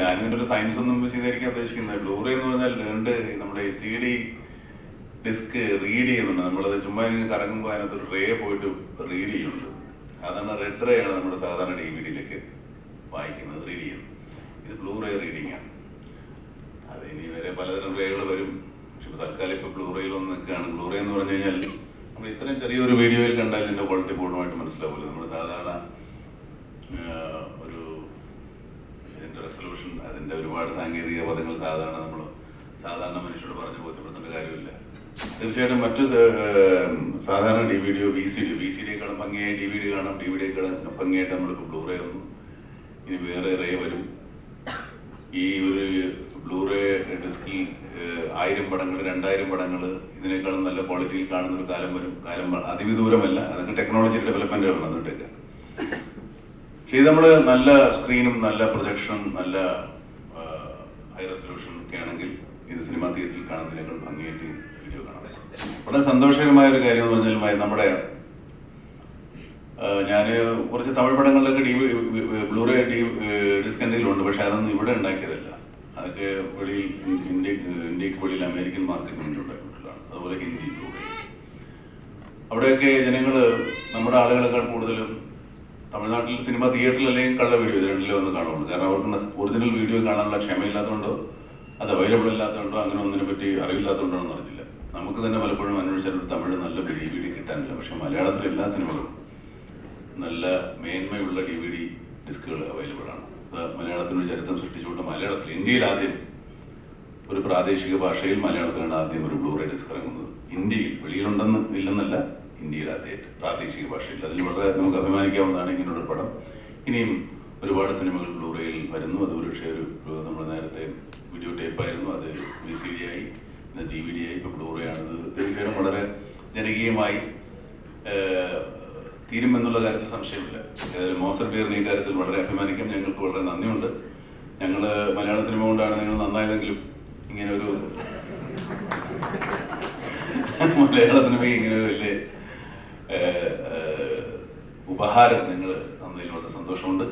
ഞാനിതിൻ്റെ ഒരു സയൻസ് ഒന്നും വിശദീകരിക്കാൻ ഉദ്ദേശിക്കുന്നത്. ബ്ലൂറേ എന്ന് പറഞ്ഞാൽ രണ്ട് നമ്മുടെ CD ഡിസ്ക് റീഡ് ചെയ്യുന്നുണ്ട്. നമ്മളത് ചുമ്മാ കറങ്ങുമ്പോൾ അതിനകത്തൊരു റേ പോയിട്ട് റീഡ് ചെയ്യുന്നുണ്ട്. സാധാരണ റെഡ് റേ ആണ് നമ്മുടെ സാധാരണ DVD-യിലേക്ക് വായിക്കുന്നത്, റീഡ് ചെയ്യുന്നത്. ഇത് ബ്ലൂറേ റീഡിംഗ് ആണ്. അത് ഇനി വരെ പലതരം റേകൾ വരും. പക്ഷെ ഇപ്പോൾ തൽക്കാലം ഇപ്പോൾ ബ്ലൂറേയിൽ ഒന്ന് നിൽക്കുകയാണ്. ബ്ലൂറേ എന്ന് പറഞ്ഞു കഴിഞ്ഞാൽ നമ്മൾ ഇത്രയും ചെറിയൊരു വീഡിയോയിൽ കണ്ടാൽ ഇതിൻ്റെ ക്വാളിറ്റി പൂർണ്ണമായിട്ട് മനസ്സിലാവില്ല. നമ്മൾ സാധാരണ ഒരു ഇതിൻ്റെ റെസൊല്യൂഷൻ, അതിൻ്റെ ഒരുപാട് സാങ്കേതിക പദങ്ങൾ സാധാരണ മനുഷ്യരോട് പറഞ്ഞ് ബോധ്യപ്പെടുത്തേണ്ട കാര്യമില്ല. തീർച്ചയായിട്ടും മറ്റു സാധാരണ DVD-യോ VCD-യേക്കാളും ഭംഗിയായി DVD കാണാം. DVD-യേക്കാളും ഭംഗിയായിട്ട് നമ്മളിപ്പോൾ ബ്ലൂറേ വന്നു. ഇനി വേറെ റേ വരും. ഈ ഒരു ബ്ലൂറേ ഡിസ്കിൽ 1000 പടങ്ങൾ 2000 പടങ്ങൾ ഇതിനേക്കാളും നല്ല ക്വാളിറ്റിയിൽ കാണുന്ന ഒരു കാലം വരും. കാലം അതിവിദൂരമല്ല. അതൊക്കെ ടെക്നോളജി ഡെവലപ്മെന്റ് ആണ് വന്നിട്ടേക്ക്. പക്ഷേ ഇത് നമ്മൾ നല്ല സ്ക്രീനും നല്ല പ്രൊജക്ഷനും നല്ല ഹൈ റെസൊല്യൂഷനും ഒക്കെ ആണെങ്കിൽ ഇത് സിനിമാ തിയേറ്ററിൽ കാണുന്നതിനേക്കാൾ ഭംഗിയായിട്ട് വീഡിയോ കാണാം. വളരെ സന്തോഷകരമായ ഒരു കാര്യം എന്ന് പറഞ്ഞാൽ നമ്മുടെ ഞാൻ കുറച്ച് തമിഴ് പടങ്ങളിലൊക്കെ ബ്ലൂറേ ഡിസ്ക് എന്തെങ്കിലുണ്ട്. പക്ഷെ അതൊന്നും ഇവിടെ ഉണ്ടാക്കിയതല്ല. അതൊക്കെ വെളിയിൽ ഇന്ത്യക്ക് വെളിയിൽ അമേരിക്കൻ മാർക്കറ്റിന് വേണ്ടി ഉണ്ടാക്കിയിട്ടുള്ളതാണ്. അതുപോലെ ഹിന്ദി ബ്ലൂറേ. അവിടെയൊക്കെ ജനങ്ങൾ നമ്മുടെ ആളുകളെക്കാൾ കൂടുതലും തമിഴ്നാട്ടിൽ സിനിമ തിയേറ്ററിൽ അല്ലെങ്കിൽ കള്ള വീഡിയോ ഇത് രണ്ടിലും ഒന്ന് കാണുള്ളൂ. കാരണം അവർക്ക് ഒറിജിനൽ വീഡിയോ കാണാനുള്ള ക്ഷമയില്ലാത്തതുകൊണ്ടോ അത് അവൈലബിൾ ഇല്ലാത്തതുകൊണ്ടോ അങ്ങനെ ഒന്നിനെ പറ്റി അറിവില്ലാത്തതുകൊണ്ടോ എന്ന് അറിയില്ല. നമുക്ക് തന്നെ പലപ്പോഴും അന്വേഷിച്ചാൽ തമിഴ് നല്ല DVD കിട്ടാനില്ല. പക്ഷെ മലയാളത്തിലെ എല്ലാ സിനിമകളും നല്ല മേന്മയുള്ള DVD ഡിസ്കുകൾ അവൈലബിൾ ആണ്. മലയാളത്തിനൊരു ചരിത്രം സൃഷ്ടിച്ചുകൊണ്ട് മലയാളത്തിൽ ഇന്ത്യയിൽ ആദ്യം ഒരു പ്രാദേശിക ഭാഷയിൽ മലയാളത്തിലാണ് ആദ്യം ഒരു ബ്ലൂറേ ഡിസ്ക് ഇറങ്ങുന്നത്. ഇന്ത്യയിൽ വെളിയിലുണ്ടെന്ന് ഇല്ലെന്നല്ല, ഇന്ത്യയിൽ ആദ്യമായിട്ട് പ്രാദേശിക ഭാഷയിൽ. അതിൽ വളരെ നമുക്ക് അഭിമാനിക്കാവുന്നതാണ് ഇങ്ങനൊരു പടം. ഇനിയും ഒരുപാട് സിനിമകൾ ബ്ലൂറേയിൽ വരുന്നു. അത് പക്ഷേ നമ്മൾ നേരത്തെ വീഡിയോ ടേപ്പായിരുന്നു, അത് VCD ആയി, പിന്നെ DVD ആയി, ഇപ്പോൾ ബ്ലൂറേ ആണ്. ഇത് തീർച്ചയായിട്ടും വളരെ ജനകീയമായി തീരുമെന്നുള്ള കാര്യത്തിൽ സംശയമില്ല. ഏതായാലും മോസർ ബിയറിന് ഈ കാര്യത്തിൽ വളരെ അഭിമാനിക്കാം. ഞങ്ങൾക്ക് വളരെ നന്ദിയുണ്ട്. ഞങ്ങൾ മലയാള സിനിമ കൊണ്ടാണ് നിങ്ങൾ നന്നായതെങ്കിലും ഇങ്ങനെ ഒരു മലയാള സിനിമയ്ക്ക് ഇങ്ങനെ ഒരു വലിയ ഉപഹാരം നിങ്ങൾ തന്നതിൽ വളരെ സന്തോഷമുണ്ട്.